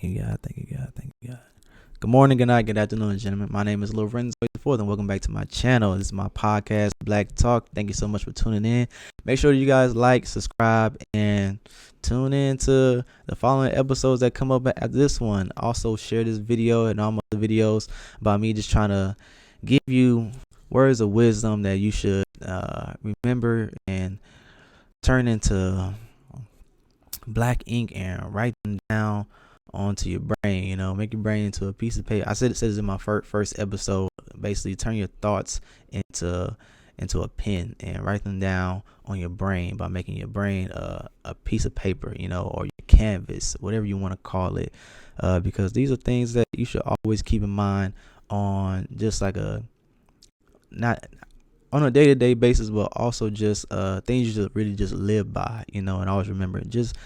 Thank you, God. Thank you, God. Thank you, God. Good morning, good night, good afternoon, gentlemen. My name is Lorenzo IV, and welcome back to my channel. This is my podcast, blAk Talk. Thank you so much for tuning in. Make sure you guys like, subscribe, and tune in to the following episodes that come up after this one. Also, share this video and all my other videos about me just trying to give you words of wisdom that you should remember and turn into black ink and write them down onto your brain. Make your brain into a piece of paper. I said it says in my first episode, basically turn your thoughts into a pen and write them down on your brain by making your brain a piece of paper, or your canvas, whatever you want to call it, because these are things that you should always keep in mind on just like not on a day-to-day basis, but also just things you should really just live by, and always remember. Just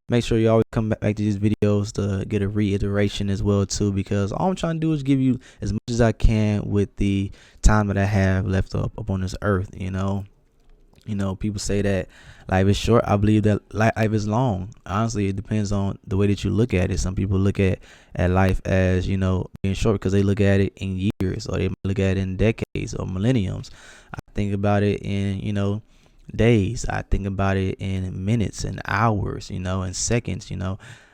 make sure you always come back to these videos to get a reiteration as well too, because all I'm trying to do is give you as much as I can with the time that I have left up on this earth. People say that life is short. I believe that life is long. Honestly, it depends on the way that you look at it. Some people look at life as, being short because they look at it in years, or they might look at it in decades or millenniums. I think about it in, days. I think about it in minutes and hours, and seconds.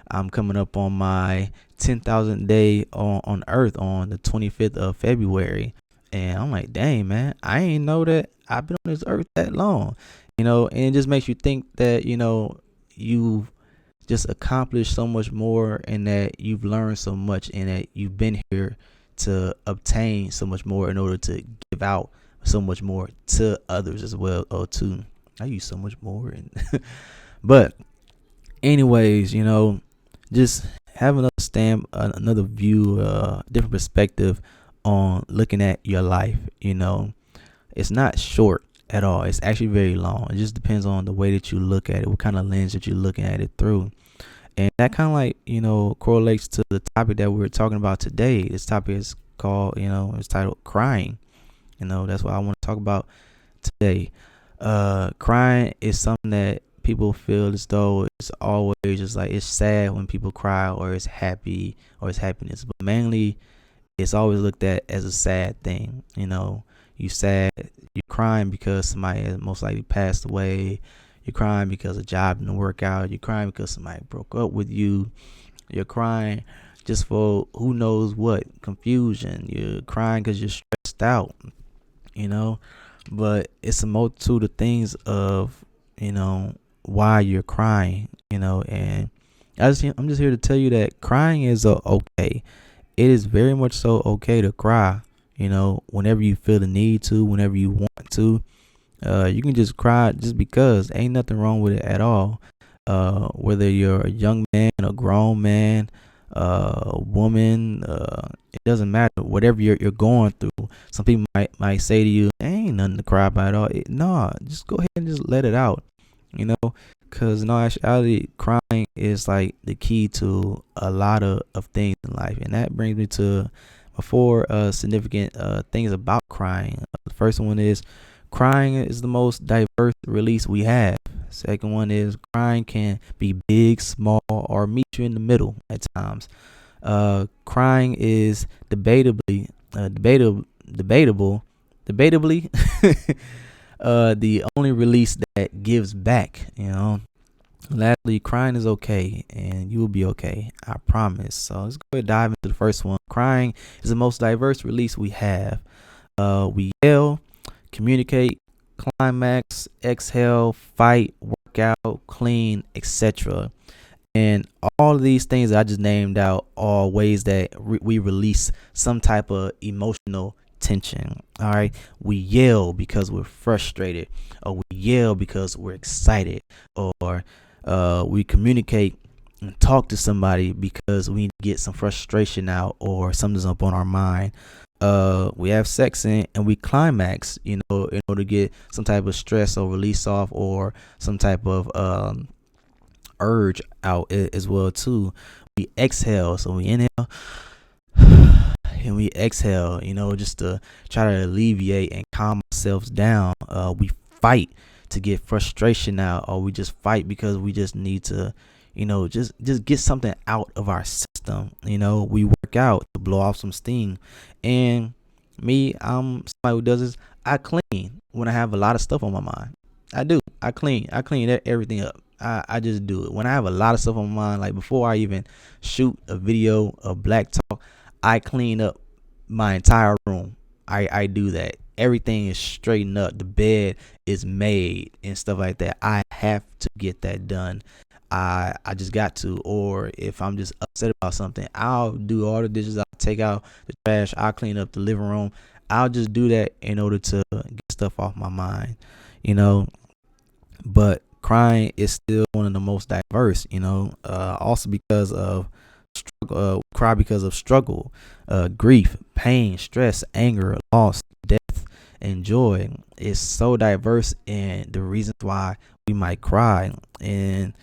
I'm coming up on my 10,000th day on earth on the 25th of February. And I'm like, dang, man, I ain't know that I've been on this earth that long, and it just makes you think that, you've just accomplished so much more, and that you've learned so much, and that you've been here to obtain so much more in order to give out so much more to others as well. I use so much more. But anyways, just have another view, different perspective on looking at your life. It's not short at all. It's actually very long. It just depends on the way that you look at it, what kind of lens that you're looking at it through. And that kind of correlates to the topic that we're talking about today. This topic is called, it's titled crying. That's what I want to talk about today. Crying is something that people feel as though it's always just like it's sad when people cry, or it's happy, or it's happiness. But mainly, it's always looked at as a sad thing. You sad, you're crying because somebody has most likely passed away. You're crying because a job didn't work out. You're crying because somebody broke up with you. You're crying just for who knows what, confusion. You're crying because you're stressed out, but it's a multitude of things of, why you're crying, and I'm just here to tell you that crying is okay. It is very much so okay to cry, whenever you feel the need to, whenever you want to. You can just cry just because. Ain't nothing wrong with it at all. Whether you're a young man, a grown man, a woman, it doesn't matter. Whatever you're going through. Some people might say to you, ain't nothing to cry about at all. No, just go ahead and just let it out, because in all actuality, crying is like the key to a lot of things in life. And that brings me to my four significant things about crying. The first one is crying is the most diverse release we have. Second one is crying can be big, small, or meet you in the middle at times. Crying is debatably the only release that gives back. Lastly, crying is okay, and you will be okay. I promise. So let's go ahead and dive into the first one. Crying is the most diverse release we have. We yell, communicate, climax, exhale, fight, work out, clean, etc. And all of these things that I just named out are ways that we release some type of emotional tension. All right, we yell because we're frustrated, or we yell because we're excited, or we communicate and talk to somebody because we need to get some frustration out, or something's up on our mind. We have sex and we climax, in order to get some type of stress or release off, or some type of urge out as well too. We exhale, so we inhale and we exhale, just to try to alleviate and calm ourselves down. We fight to get frustration out, or we just fight because we just need to, just get something out of our system. We work out to blow off some steam. And me, I'm somebody who does this. I clean when I have a lot of stuff on my mind. I do. I clean. Everything up. I just do it when I have a lot of stuff on my mind. Like before I even shoot a video of blAk Talk, I clean up my entire room. I do that. Everything is straightened up. The bed is made and stuff like that. I have to get that done. I just got to. Or if I'm just upset about something, I'll do all the dishes. I'll take out the trash. I'll clean up the living room. I'll just do that in order to get stuff off my mind, But crying is still one of the most diverse, also because of struggle. Cry because of struggle, grief, pain, stress, anger, loss, death, and joy. It's so diverse in the reasons why we might cry. And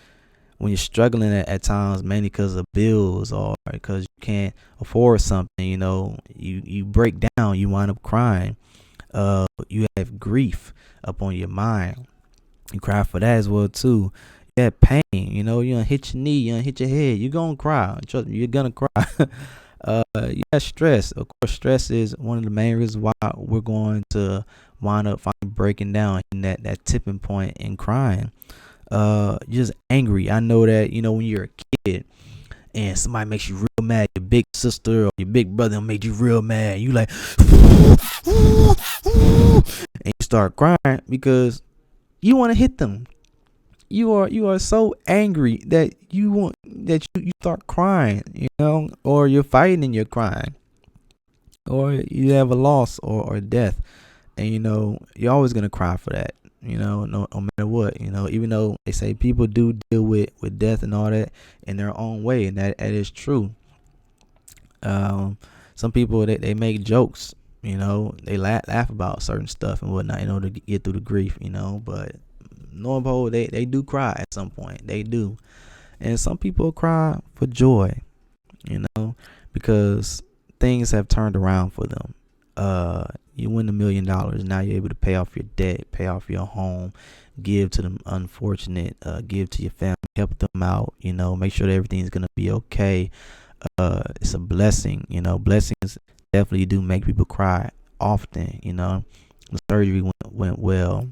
when you're struggling at times, mainly because of bills or because you can't afford something, you break down, you wind up crying. You have grief upon your mind. You cry for that as well too. You have pain, you gonna hit your knee, you gonna hit your head, you're gonna cry. Trust me, you're gonna cry. You have stress. Of course, stress is one of the main reasons why we're going to wind up finally breaking down in that tipping point and crying. Just angry. I know that, when you're a kid and somebody makes you real mad, your big sister or your big brother made you real mad, you like and you start crying because you want to hit them. You are so angry that you start crying, or you're fighting and you're crying, or you have a loss or death, and you're always gonna cry for that, no matter what, even though they say people do deal with death and all that in their own way, and that is true. Some people they make jokes, they laugh about certain stuff and whatnot in order to get through the grief, but no, they do cry at some point. They do. And some people cry for joy, because things have turned around for them. You win $1 million. Now you're able to pay off your debt, pay off your home, give to the unfortunate, give to your family, help them out, make sure that everything's going to be okay. It's a blessing, blessings definitely do make people cry often, the surgery went well.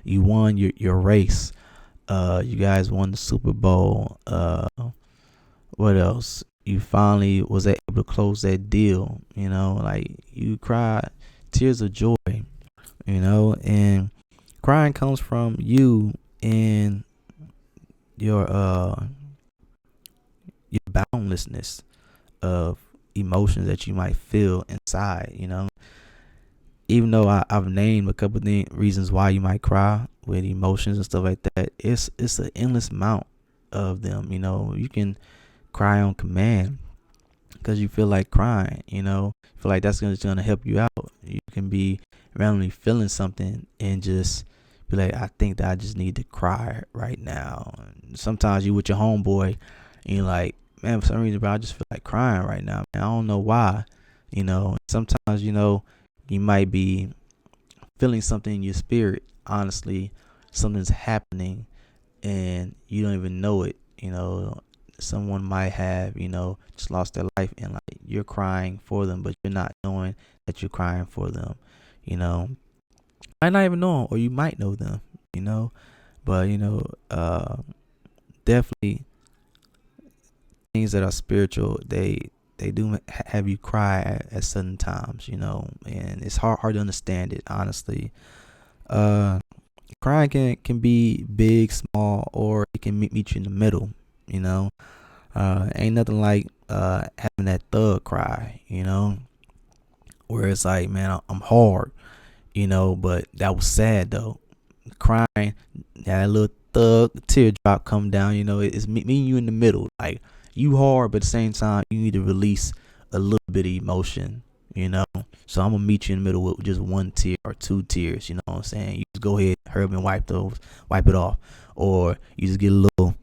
You won your race. You guys won the Super Bowl. What else? You finally was able to close that deal. Like you cried tears of joy. And crying comes from you and your boundlessness of emotions that you might feel inside. Even though I've named a couple of reasons why you might cry with emotions and stuff like that, it's an endless amount of them. You can cry on command because you feel like crying. Feel like that's gonna help you out. You can be randomly feeling something and just be like, I think that I just need to cry right now. And sometimes you with your homeboy and you're like, man, for some reason, bro, I just feel like crying right now. Man, I don't know why. Sometimes you might be feeling something in your spirit. Honestly, something's happening and you don't even know it. Someone might have, just lost their life and like you're crying for them, but you're not knowing that you're crying for them. Might not even know them, or you might know them, but definitely things that are spiritual, they do have you cry at certain times, and it's hard to understand it, honestly. Crying can be big, small, or it can meet you in the middle, ain't nothing like having that thug cry, where it's like, man, I'm hard, but that was sad though. Crying, that little thug teardrop come down, it's meeting you in the middle, like you hard, but at the same time you need to release a little bit of emotion, so I'm gonna meet you in the middle with just one tear or two tears, you know what I'm saying? You just go ahead, hurry up and wipe it off, or you just get a little,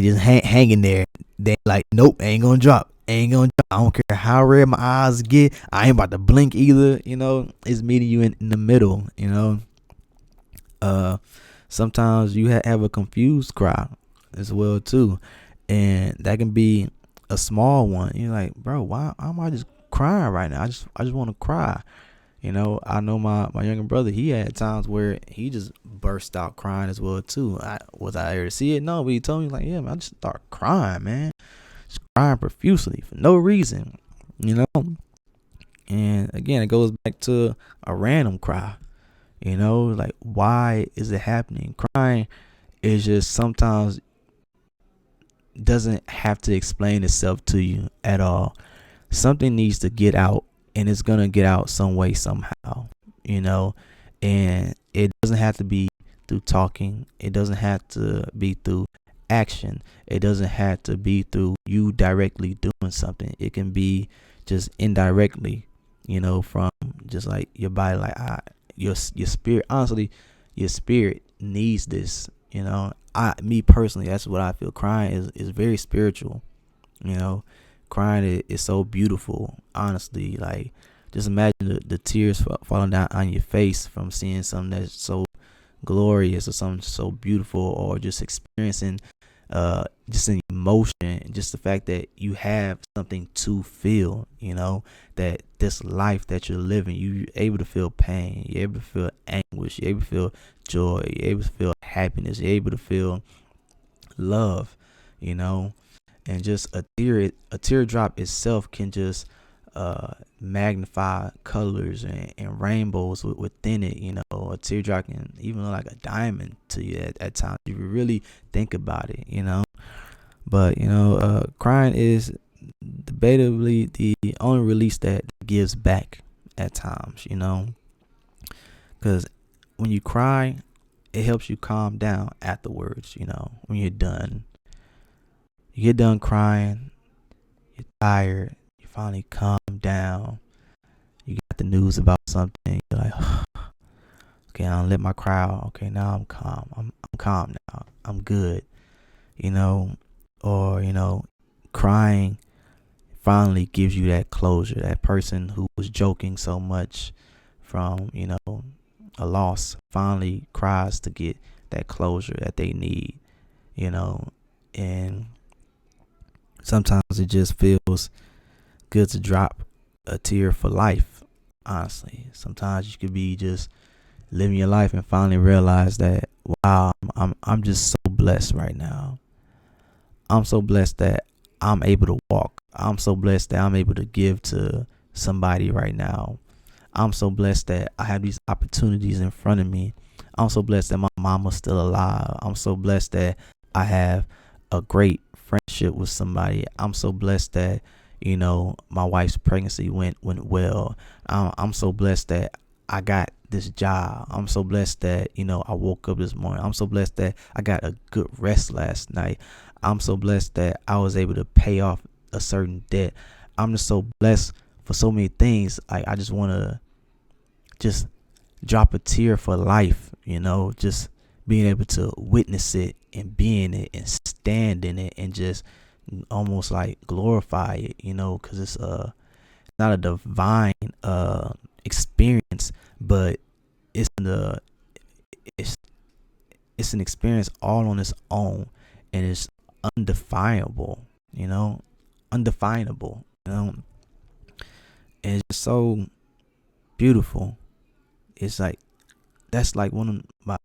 just hanging there. They like, nope, ain't gonna drop. I don't care how red my eyes get, I ain't about to blink either. It's meeting you in the middle. Sometimes you have a confused cry. as well too, and that can be a small one. You're like, bro, why am I just crying right now? I just want to cry. I know my younger brother. He had times where he just burst out crying as well too. Was I there to see it? No, but he told me like, yeah, man, I just start crying, man, just crying profusely for no reason. And again, it goes back to a random cry. Like, why is it happening? Crying is just sometimes doesn't have to explain itself to you at all. Something needs to get out, and it's gonna get out some way, somehow. And it doesn't have to be through talking. It doesn't have to be through action. It doesn't have to be through you directly doing something. It can be just indirectly, from just like your body, like your spirit. Honestly, your spirit needs this. Me personally, that's what I feel. Crying is very spiritual. Crying is so beautiful. Honestly, like, just imagine the tears falling down on your face from seeing something that's so glorious or something so beautiful, or just experiencing just an emotion, just the fact that you have something to feel, that this life that you're living, you're able to feel pain, you're able to feel anguish, you're able to feel joy, you're able to feel happiness, you're able to feel love, and just a teardrop itself can just magnify colors and rainbows within it. A teardrop can even look like a diamond to you at times if you really think about it. But crying is debatably the only release that gives back at times. Because when you cry, it helps you calm down afterwards. When you're done, you get done crying, you're tired, you finally calm down, you got the news about something, you're like, okay, I don't let my cry out. Okay, now I'm calm. I'm calm now. I'm good. Or crying finally gives you that closure. That person who was joking so much from a loss finally cries to get that closure that they need. And sometimes it just feels good to drop a tear for life. Honestly, sometimes you could be just living your life and finally realize that, wow, I'm just so blessed right now. I'm so blessed that I'm able to walk. I'm so blessed that I'm able to give to somebody right now. I'm so blessed that I have these opportunities in front of me. I'm so blessed that my mama's still alive. I'm so blessed that I have a great friendship with somebody. I'm so blessed that my wife's pregnancy went well. I'm so blessed that I got this job. I'm so blessed that I woke up this morning. I'm so blessed that I got a good rest last night. I'm so blessed that I was able to pay off a certain debt. I'm just so blessed for so many things. Like, I just want to just drop a tear for life, just being able to witness it and be in it and stand in it and just almost like glorify it, because it's not a divine experience, but it's it's an experience all on its own, and it's undefinable, undefinable, and it's just so beautiful. It's like, that's like one of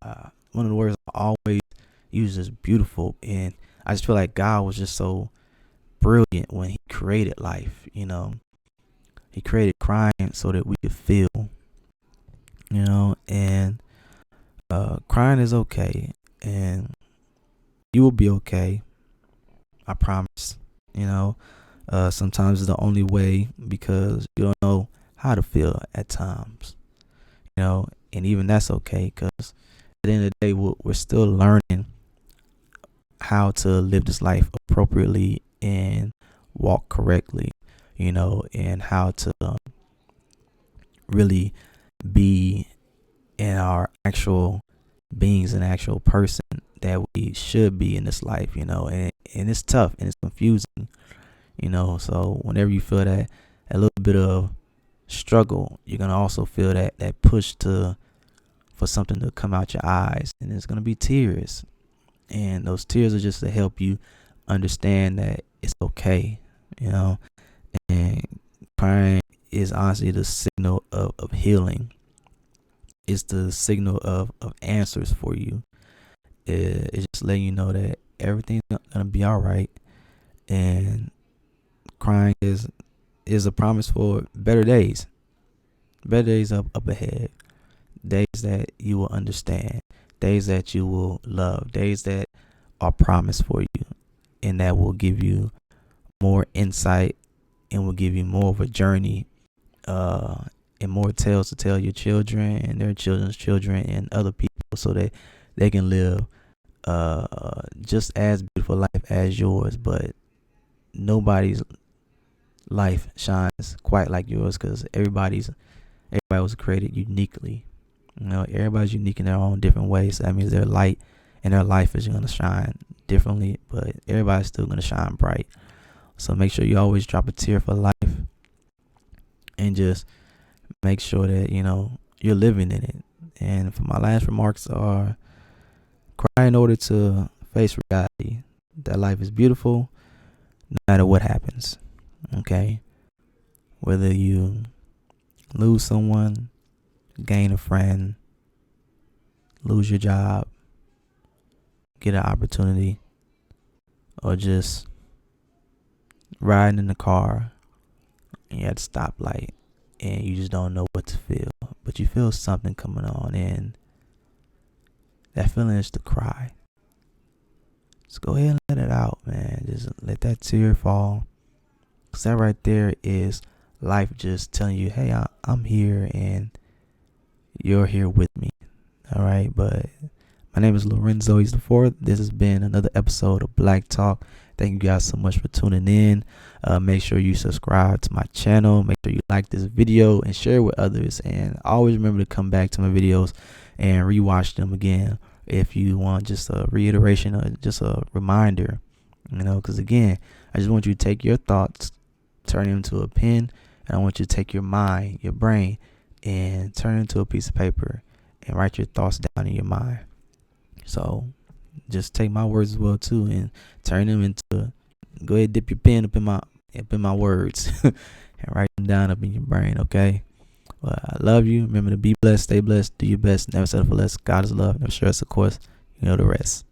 the words I always use is beautiful, and I just feel like God was just so brilliant when He created life. He created crying so that we could feel. And crying is okay, and you will be okay. I promise. Sometimes it's the only way, because you don't know how to feel at times. And even that's okay, because at the end of the day, we're still learning how to live this life appropriately and walk correctly, and how to really be in our actual beings, an actual person that we should be in this life, and it's tough and it's confusing, so whenever you feel that a little bit of struggle, you're gonna also feel that push for something to come out your eyes, and it's gonna be tears. And those tears are just to help you understand that it's okay, you know. And crying is honestly the signal of healing. It's the signal of answers for you. It's just letting you know that everything's gonna be all right. And crying is a promise for better days up ahead, days that you will understand, days that you will love, days that are promised for you, and that will give you more insight and will give you more of a journey, and more tales to tell your children and their children's children and other people, so that they can live just as beautiful life as yours. But nobody's life shines quite like yours, because everybody was created uniquely. You know, everybody's unique in their own different ways. So that means their light and their life is going to shine differently, but everybody's still going to shine bright. So make sure you always drop a tear for life, and just make sure that, you know, you're living in it. And for my last remarks are, cry in order to face reality that life is beautiful no matter what happens. Okay? Whether you lose someone, gain a friend, lose your job, get an opportunity, or just riding in the car and you're at a stoplight and you just don't know what to feel, but you feel something coming on, and that feeling is to cry. Just go ahead and let it out, man. Just let that tear fall, because that right there is life just telling you, hey, I'm here and you're here with me. All right, but my name is Lorenzo. He's the fourth. This has been another episode of blAk Talk. Thank you guys so much for tuning in. Make sure you subscribe to my channel. Make sure you like this video and share it with others. And always remember to come back to my videos and rewatch them again if you want just a reiteration or just a reminder. You know, because again, I just want you to take your thoughts, turn them into a pen, and I want you to take your mind, your brain, and turn it into a piece of paper and write your thoughts down in your mind. So just take my words as well too, and turn them into, go ahead, dip your pen up in my words and write them down up in your brain. Okay. Well, I love you. Remember to be blessed, stay blessed, do your best, never settle for less. God is love. Never stress, of course. You know the rest.